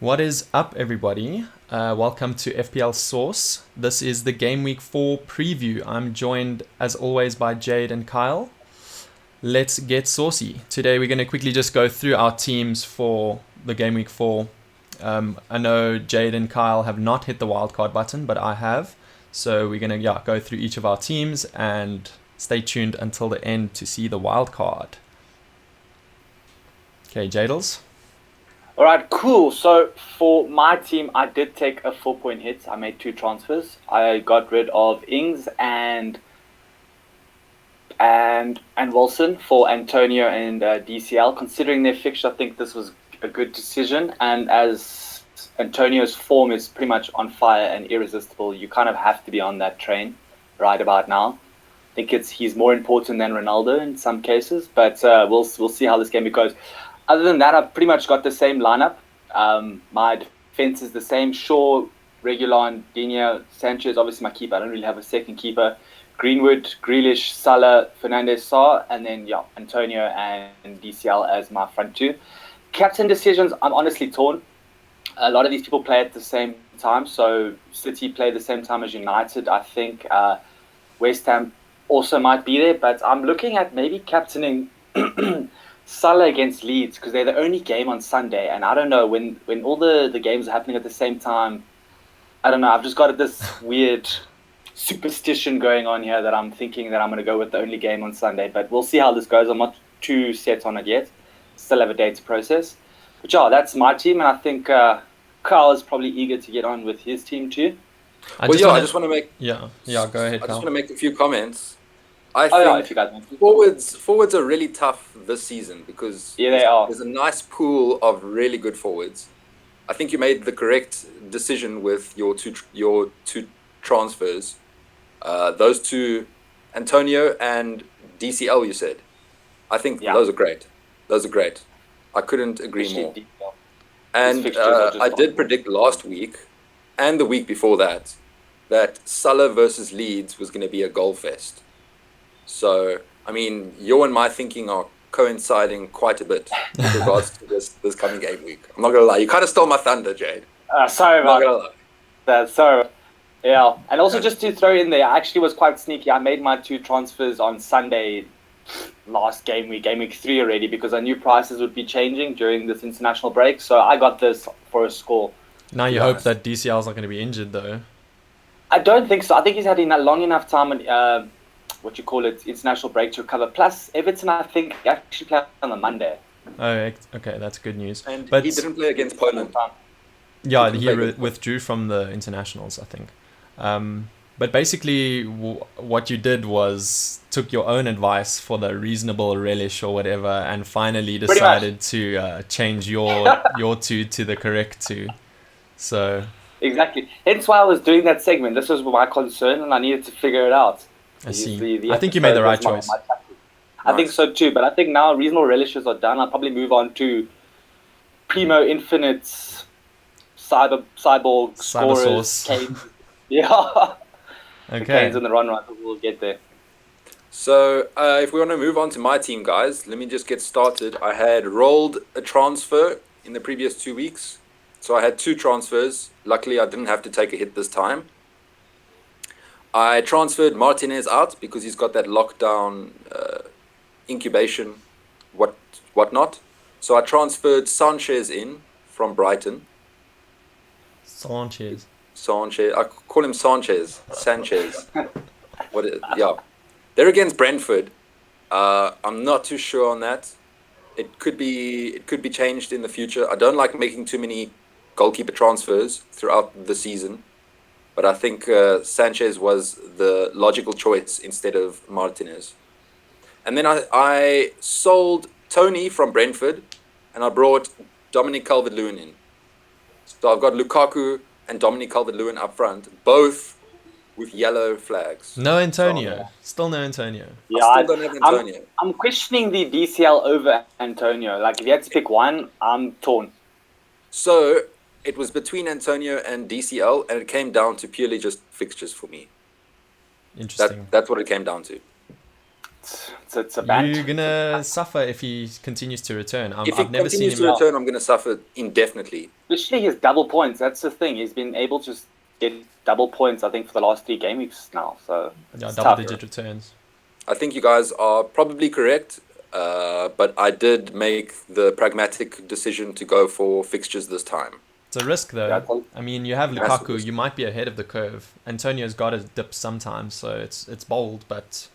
What is up, everybody? Welcome to FPL Source. This is the Game Week 4 preview. I'm joined, as always, by Jade and Kyle. Let's get saucy. Today, we're going to quickly just go through our teams for the Game Week 4. I know Jade and Kyle have not hit the wildcard button, but I have. So we're going to go through each of our teams and stay tuned until the end to see the wildcard. Okay, Jadels. All right, cool. So for my team, I did take a 4-point hit. I made 2 transfers. I got rid of Ings and Wilson for Antonio and DCL. Considering their fixture, I think this was a good decision. And as Antonio's form is pretty much on fire and irresistible, you kind of have to be on that train right about now. I think he's more important than Ronaldo in some cases, but we'll see how this game goes. Other than that, I've pretty much got the same lineup. My defense is the same. Shaw, Reguilon, Digne, Sanchez, obviously my keeper. I don't really have a second keeper. Greenwood, Grealish, Salah, Fernandes, Sarr, and then Antonio and DCL as my front two. Captain decisions, I'm honestly torn. A lot of these people play at the same time. So City play the same time as United. I think West Ham also might be there, but I'm looking at maybe captaining Salah against Leeds, because they're the only game on Sunday, and I don't know, when all the games are happening at the same time, I don't know, I've just got this weird superstition going on here that I'm thinking that I'm going to go with the only game on Sunday, but we'll see how this goes. I'm not too set on it yet, still have a day to process, but that's my team, and I think Carl is probably eager to get on with his team too. I just want to make... go ahead, Carl. I just want to make a few comments. I if think you guys want to. forwards are really tough this season because they are. There's a nice pool of really good forwards. I think you made the correct decision with your two transfers. Those two, Antonio and DCL, you said. I think those are great. Those are great. I couldn't agree more. And I did predict last week and the week before that Salah versus Leeds was going to be a goal fest. So, I mean, your and my thinking are coinciding quite a bit with regards to this coming game week. I'm not going to lie. You kind of stole my thunder, Jade. Sorry about that. Sorry. Yeah. And also Okay. just to throw in there, I actually was quite sneaky. I made my 2 transfers on Sunday last game week 3 already, because I knew prices would be changing during this international break. So I got this for a score. Now you hope that DCL is not going to be injured, though. I don't think so. I think he's had long enough time on international break to recover. Plus, Everton, I think, actually played on a Monday. Oh, okay, that's good news. But he didn't play against Poland. Yeah, he withdrew from the internationals, I think. But basically, what you did was took your own advice for the reasonable relish or whatever, and finally decided to change your 2 to the correct 2. So exactly. Hence why I was doing that segment. This was my concern, and I needed to figure it out. I see. I think you made the right choice. I think so too, but I think now reasonable relishes are done. I'll probably move on to Primo Infinite's Cyborg scorers. Canes. Yeah. Okay. Canes in the run, but we'll get there. So, if we want to move on to my team, guys, let me just get started. I had rolled a transfer in the previous 2 weeks. So I had 2 transfers. Luckily, I didn't have to take a hit this time. I transferred Martinez out because he's got that lockdown incubation, whatnot. So I transferred Sanchez in from Brighton. Sanchez. I call him Sanchez. They're against Brentford. I'm not too sure on that. It could be changed in the future. I don't like making too many goalkeeper transfers throughout the season. But I think Sanchez was the logical choice instead of Martinez. And then I sold Tony from Brentford, and I brought Dominic Calvert-Lewin in. So I've got Lukaku and Dominic Calvert-Lewin up front, both with yellow flags. No Antonio. Still no Antonio. Yeah, I still don't have Antonio. I'm questioning the DCL over Antonio. Like, if you had to pick one, I'm torn. So it was between Antonio and DCL, and it came down to purely just fixtures for me. Interesting. That's what it came down to. It's it's a band. You're gonna suffer if he continues to return. If he I've never seen continues him. to return, I'm going to suffer indefinitely. Especially his double points. That's the thing. He's been able to get double points, I think, for the last 3 game weeks now. So Yeah, it's double-digit tough. returns. I think you guys are probably correct, but I did make the pragmatic decision to go for fixtures this time. It's a risk, though. Yeah, I mean, you have Massive Lukaku. risk. You might be ahead of the curve. Antonio's got to dip sometimes, so it's bold, but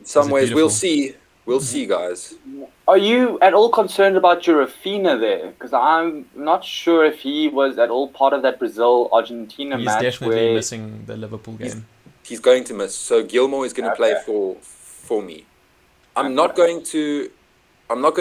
In some Is it ways, we'll beautiful? see. We'll see, guys. Are you at all concerned about your Rafinha there? Because I'm not sure if he was at all part of that Brazil-Argentina he's match definitely where... missing the Liverpool game. He's going to miss. So Gilmore is going to play Okay. for me. I'm not going to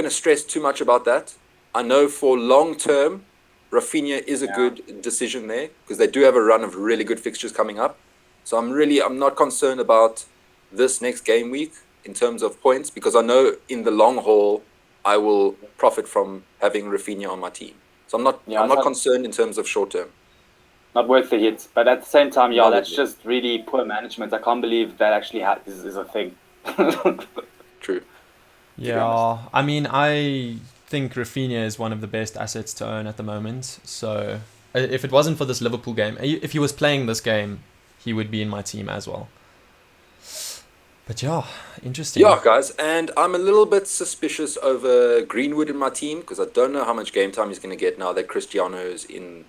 stress too much about that. I know for long term, Rafinha is a Yeah. good decision there because they do have a run of really good fixtures coming up. So I'm not concerned about this next game week in terms of points because I know in the long haul I will profit from having Rafinha on my team. So I'm not concerned in terms of short term. Not worth the hit. But at the same time, yeah, Not that's worth it. just really poor management. I can't believe that actually is a thing. True. Yeah, I mean, I think Rafinha is one of the best assets to own at the moment. So if it wasn't for this Liverpool game, if he was playing this game, he would be in my team as well. But yeah, interesting. Yeah, guys, and I'm a little bit suspicious over Greenwood in my team because I don't know how much game time he's going to get now that Cristiano's in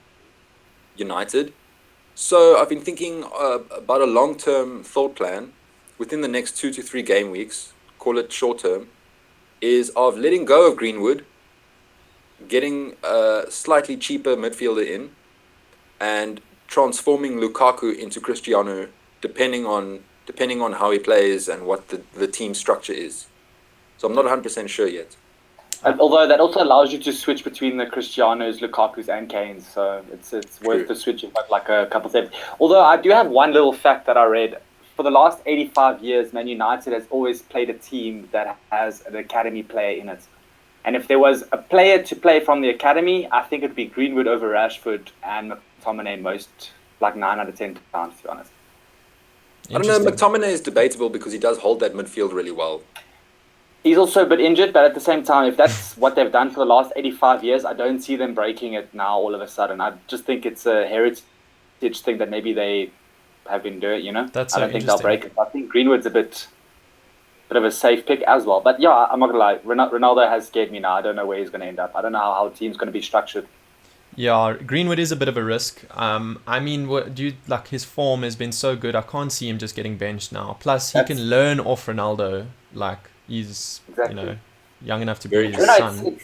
United. So I've been thinking about a long-term thought plan within the next 2 to 3 game weeks, call it short-term, is of letting go of Greenwood, getting a slightly cheaper midfielder in, and transforming Lukaku into Cristiano depending on how he plays and what the team structure is. So I'm not 100% sure yet. Although that also allows you to switch between the Cristianos, Lukakus, and Kanes, so it's worth the switching, but like a couple steps. Although I do have one little fact that I read. For the last 85 years, Man United has always played a team that has an academy player in it. And if there was a player to play from the academy, I think it'd be Greenwood over Rashford and McTominay most, like 9 out of 10 times, to be honest. I don't know, McTominay is debatable because he does hold that midfield really well. He's also a bit injured, but at the same time, if that's what they've done for the last 85 years, I don't see them breaking it now all of a sudden. I just think it's a heritage thing that maybe they have been doing, you know? That's I don't so think they'll break interesting. it. I think Greenwood's a bit of a safe pick as well. But yeah, I'm not going to lie. Ronaldo has scared me now. I don't know where he's going to end up. I don't know how the team's going to be structured. Yeah, Greenwood is a bit of a risk. I mean, his form has been so good. I can't see him just getting benched now. Plus, he can learn off Ronaldo. Like he's young enough to be his son.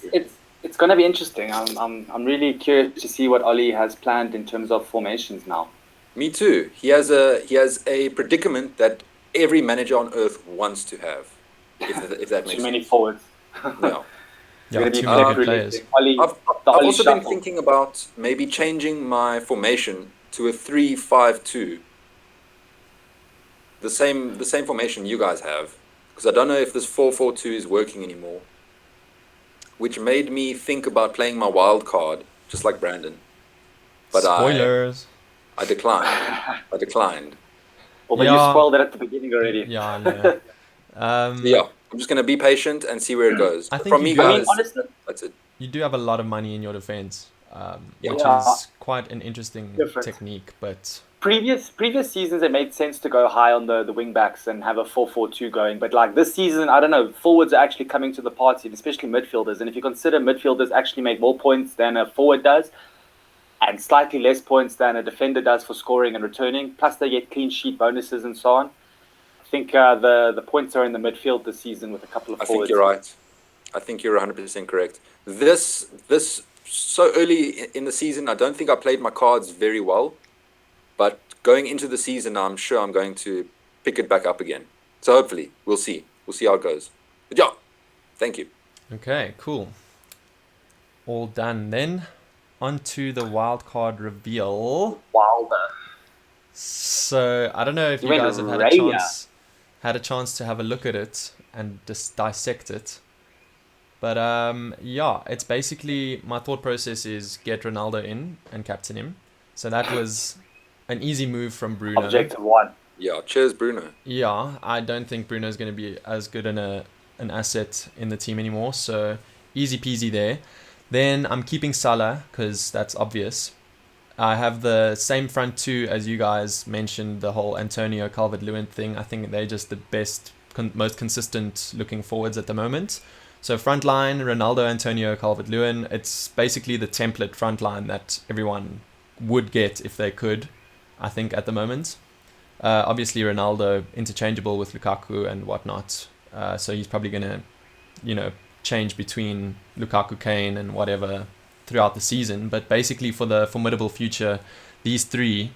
It's going to be interesting. I'm really curious to see what Oli has planned in terms of formations now. Me too. He has a predicament that every manager on earth wants to have. If that makes sense. Too many forwards. No. Yeah, too many good players. I've also been thinking about maybe changing my formation to a 3-5-2. The same formation you guys have, because I don't know if this 4-4-2 is working anymore. Which made me think about playing my wildcard, just like Brandon. But Spoilers. I declined. Well, but you spoiled it at the beginning already. Yeah, I know. Yeah, I'm just going to be patient and see where it goes. I think From me, guys, honestly, that's it. You do have a lot of money in your defense, which Yeah. is quite an interesting technique. But previous seasons, it made sense to go high on the wing backs and have a 4-4-2 going. But like this season, I don't know, forwards are actually coming to the party, especially midfielders. And if you consider midfielders actually make more points than a forward does, and slightly less points than a defender does for scoring and returning, plus they get clean sheet bonuses and so on. I think the points are in the midfield this season with a couple of forwards. I think you're right. I think you're 100% correct. This so early in the season, I don't think I played my cards very well. But going into the season, I'm sure I'm going to pick it back up again. So hopefully, we'll see. We'll see how it goes. But yeah, thank you. Okay, cool. All done then. On to the wildcard reveal. Wilder. So I don't know if you guys have had a chance to have a look at it and just dissect it. But yeah, it's basically my thought process is get Ronaldo in and captain him. So that was an easy move from Bruno. Objective 1. Yeah, cheers, Bruno. Yeah, I don't think Bruno's going to be as good an asset in the team anymore. So easy peasy there. Then I'm keeping Salah because that's obvious. I have the same front two as you guys mentioned, the whole Antonio Calvert-Lewin thing. I think they're just the best, most consistent looking forwards at the moment. So front line, Ronaldo, Antonio Calvert-Lewin. It's basically the template front line that everyone would get if they could, I think, at the moment. Obviously, Ronaldo interchangeable with Lukaku and whatnot. So he's probably going to, change between Lukaku, Kane, and whatever throughout the season. But basically, for the formidable future, these three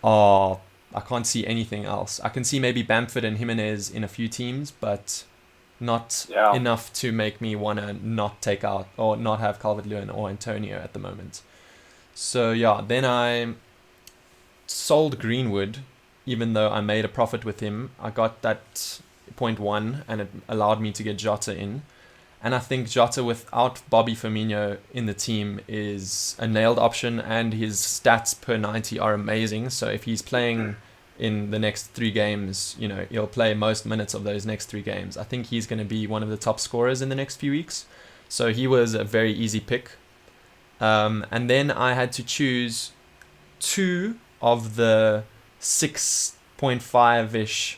are. I can't see anything else. I can see maybe Bamford and Jimenez in a few teams, but not enough to make me want to not take out or not have Calvert-Lewin or Antonio at the moment. So yeah, then I sold Greenwood, even though I made a profit with him. I got that 0.1 and it allowed me to get Jota in. And I think Jota without Bobby Firmino in the team is a nailed option, and his stats per 90 are amazing. So if he's playing in the next 3 games, he'll play most minutes of those next 3 games. I think he's going to be one of the top scorers in the next few weeks. So he was a very easy pick. And then I had to choose 2 of the 6.5-ish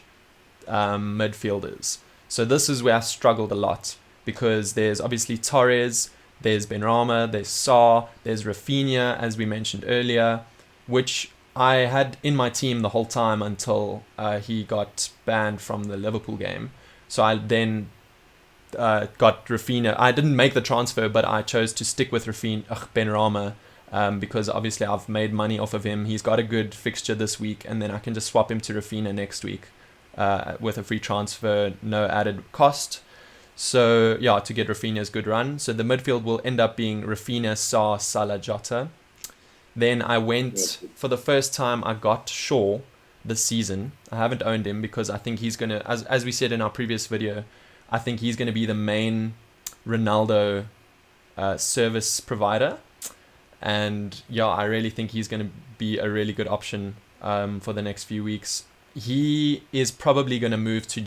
midfielders. So this is where I struggled a lot, because there's obviously Torres, there's Benrahma, there's Sarr, there's Rafinha, as we mentioned earlier, which I had in my team the whole time until he got banned from the Liverpool game. So I then got Rafinha. I didn't make the transfer, but I chose to stick with Benrahma, because obviously I've made money off of him. He's got a good fixture this week, and then I can just swap him to Rafinha next week with a free transfer, no added cost. So yeah, to get Rafinha's good run. So the midfield will end up being Rafinha, Sarr, Salah, Jota. Then I went, for the first time, I got Shaw this season. I haven't owned him because I think he's going to, as we said in our previous video, I think he's going to be the main Ronaldo service provider. And yeah, I really think he's going to be a really good option for the next few weeks. He is probably going to move to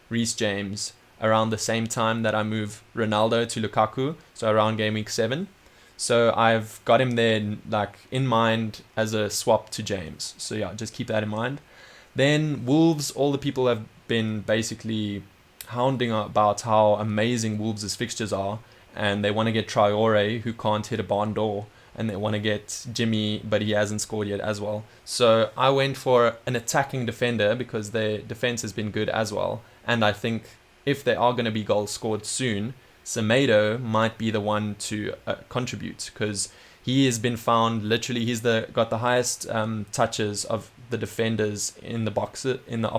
Reece James, around the same time that I move Ronaldo to Lukaku, so around game week 7. So I've got him there in mind as a swap to James. So yeah, just keep that in mind. Then Wolves, all the people have been basically hounding about how amazing Wolves' fixtures are, and they want to get Traore, who can't hit a barn door, and they want to get Jimmy, but he hasn't scored yet as well. So I went for an attacking defender because their defense has been good as well, and I think if there are going to be goals scored soon, Semedo might be the one to contribute, because he has been found, literally he's got the highest touches of the defenders in the box, in the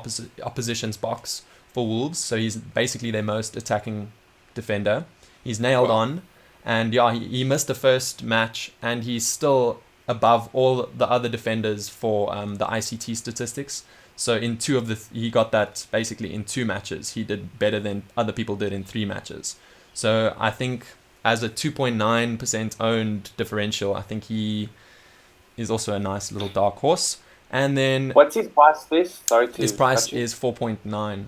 opposition's box for Wolves. So he's basically their most attacking defender. He's nailed on, and yeah, he missed the first match, and he's still above all the other defenders for the ICT statistics. So in he got that basically in 2 matches. He did better than other people did in 3 matches. So I think as a 2.9% owned differential, I think he is also a nice little dark horse. And then what's his price? His price is 4.9.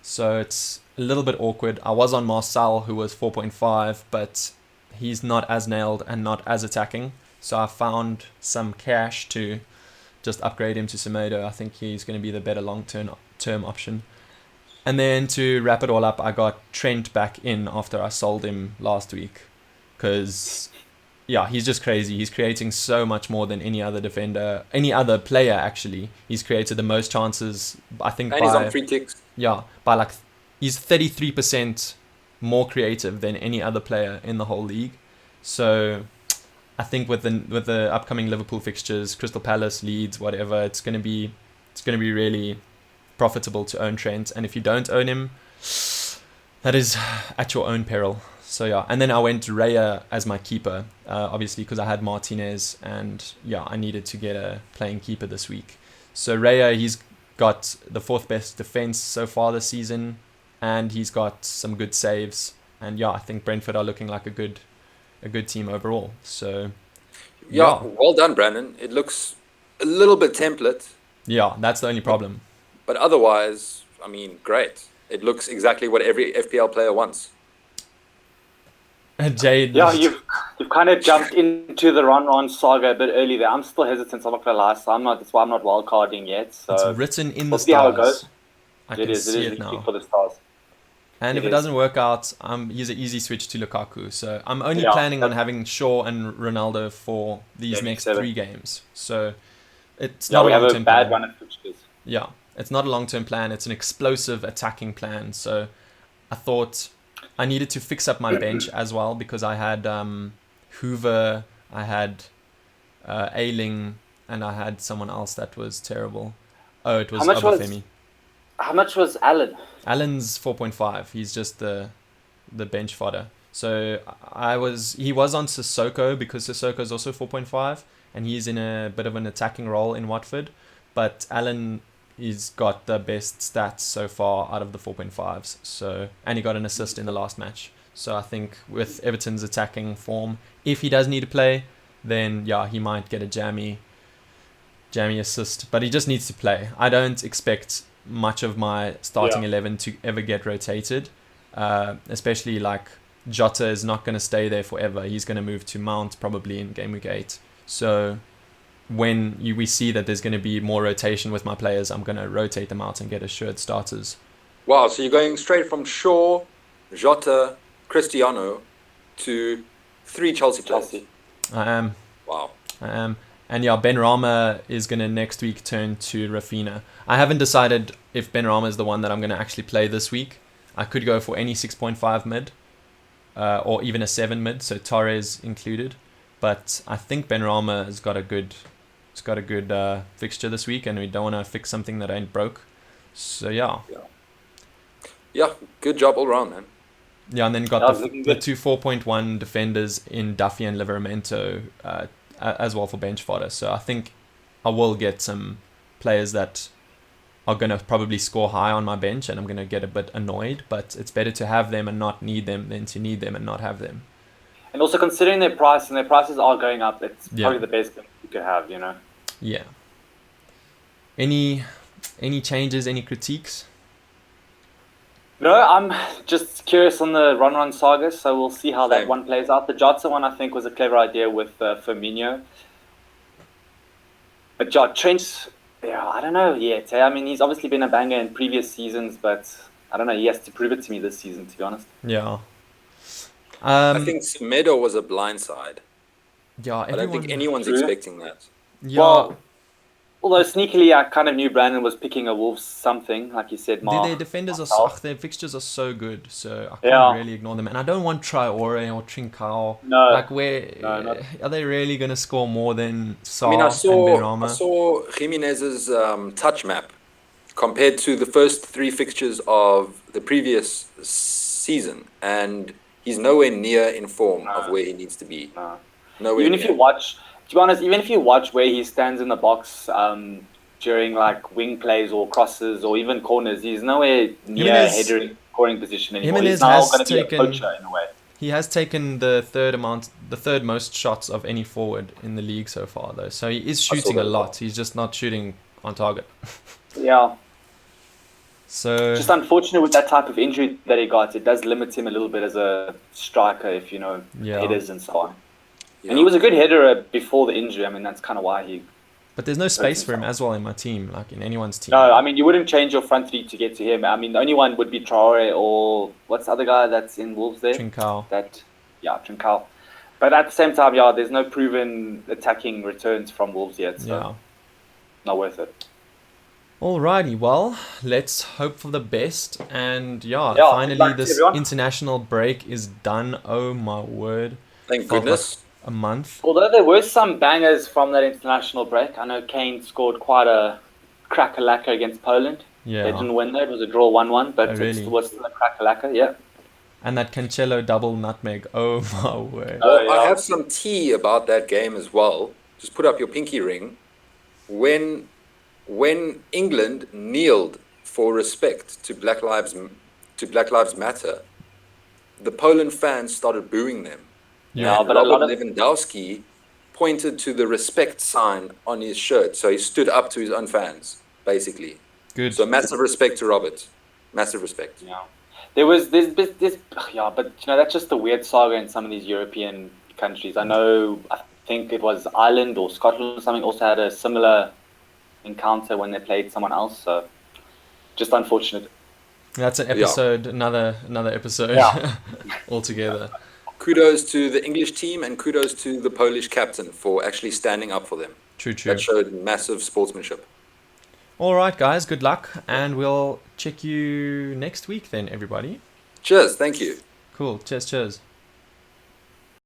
So it's a little bit awkward. I was on Marcel, who was 4.5, but he's not as nailed and not as attacking. So I found some cash to just upgrade him to Semedo. I think he's going to be the better long-term option. And then to wrap it all up, I got Trent back in after I sold him last week. Because, yeah, he's just crazy. He's creating so much more than any other defender, any other player, actually. He's created the most chances, I think, and he's on free kicks. Yeah, he's 33% more creative than any other player in the whole league. So I think with the upcoming Liverpool fixtures, Crystal Palace, Leeds, whatever, it's going to be really profitable to own Trent. And if you don't own him, that is at your own peril. So yeah, and then I went Raya as my keeper, obviously because I had Martinez, and yeah, I needed to get a playing keeper this week. So Raya, he's got the 4th best defense so far this season, and he's got some good saves. And yeah, I think Brentford are looking like a good team overall. So yeah, well done, Brandon. It looks a little bit template, Yeah, that's the only problem. But otherwise, I mean, great. It looks exactly what every FPL player wants. Jade. Yeah, you've kind of jumped into the Ron saga a bit early there. I'm still hesitant. I'm not gonna lie. So that's why I'm not wildcarding yet. So It's written in we'll the see how it goes. stars. I It can is see it literally now. for the stars. And if it is. doesn't work out, use an easy switch to Lukaku. So I'm only planning on having Shaw and Ronaldo for these next 3 games. So it's not a long-term plan. We have a bad run of fixtures. Yeah, it's not a long-term plan. It's an explosive attacking plan. So I thought I needed to fix up my bench as well because I had Hoover, I had Ailing, and I had someone else that was terrible. Oh, it was Obafemi. How much was Alan? Alan's 4.5. He's just the bench fodder. So he was on Sissoko because Sissoko is also 4.5 and he's in a bit of an attacking role in Watford. But Alan, he's got the best stats so far out of the 4.5s. So, and he got an assist in the last match. So I think with Everton's attacking form, if he does need to play, then yeah, he might get a jammy assist. But he just needs to play. I don't expect much of my starting 11 to ever get rotated, especially like Jota is not going to stay there forever. He's going to move to Mount probably in game week 8. So when we see that there's going to be more rotation with my players, I'm going to rotate them out and get assured starters. Wow, so you're going straight from Shaw, Jota, Cristiano to 3 Chelsea players. I am. Wow. I am. And yeah, Ben Rama is going to next week turn to Rafinha. I haven't decided if Ben Rama is the one that I'm going to actually play this week. I could go for any 6.5 mid or even a 7 mid, so Torres included. But I think Ben Rama has got a good fixture this week, and we don't want to fix something that ain't broke. So yeah, good job all round, man. Yeah, and then got the 2 4.1 defenders in Duffy and Livermento as well for bench fodder. So I think I will get some players that are going to probably score high on my bench, and I'm going to get a bit annoyed, but it's better to have them and not need them than to need them and not have them. And also considering their price, and their prices are going up, it's probably the best thing you could have, you know? Yeah. Any changes, any critiques? No, I'm just curious on the Run saga, so we'll see how that one plays out. The Jota one, I think, was a clever idea with Firmino. But Trent, I don't know yet. I mean, he's obviously been a banger in previous seasons, but I don't know. He has to prove it to me this season, to be honest. Yeah. I think Semedo was a blindside. Yeah, I don't think anyone's expecting that. Yeah. Well, although sneakily, I kind of knew Brandon was picking a Wolves something, like you said, Their defenders their fixtures are so good, so I can't really ignore them. And I don't want Traore or Trincao. No. Like, are they really going to score more than Sarr I mean, and Benrahma? I saw Jimenez's touch map compared to the first 3 fixtures of the previous season, and he's nowhere near in form of where he needs to be. Nowhere even near. If you watch, to be honest, even if you watch where he stands in the box during like wing plays or crosses or even corners, he's nowhere near header scoring position anymore. He's now going to be a poacher in a way. He has taken the third most shots of any forward in the league so far, though. So he is shooting a lot. He's just not shooting on target. Yeah. So just unfortunate with that type of injury that he got. It does limit him a little bit as a striker, if you know headers and so on. Yeah. And he was a good header before the injury. I mean, that's kind of why he... But there's no space for him as well in my team, like in anyone's team. No, I mean, you wouldn't change your front three to get to him. I mean, the only one would be Traore or... What's the other guy that's in Wolves there? Trincao. Trincao. But at the same time, there's no proven attacking returns from Wolves yet, so not worth it. Alrighty, well, let's hope for the best. And finally this international break is done. Oh my word. Thank goodness. Like a month. Although there were some bangers from that international break. I know Kane scored quite a crack-a-lacka against Poland. Yeah. They didn't win there. It was a draw 1-1, but it was still a crack-a-lacka, yeah. And that Cancelo double nutmeg. Oh my word. I have some tea about that game as well. Just put up your pinky ring. When England kneeled for respect to Black Lives Matter, the Poland fans started booing them. Yeah, but Robert Lewandowski pointed to the respect sign on his shirt, so he stood up to his own fans. basically. Good. So massive respect to Robert. Massive respect. Yeah. There's yeah, but you know that's just the weird saga in some of these European countries. I think it was Ireland or Scotland or something also had a similar encounter when they played someone else. So just unfortunate. That's an episode, another episode Yeah. altogether. Kudos to the English team and kudos to the Polish captain for actually standing up for them. True. That showed massive sportsmanship. All right, guys, good luck, and we'll check you next week then, everybody. Cheers. Thank you. Cool. Cheers.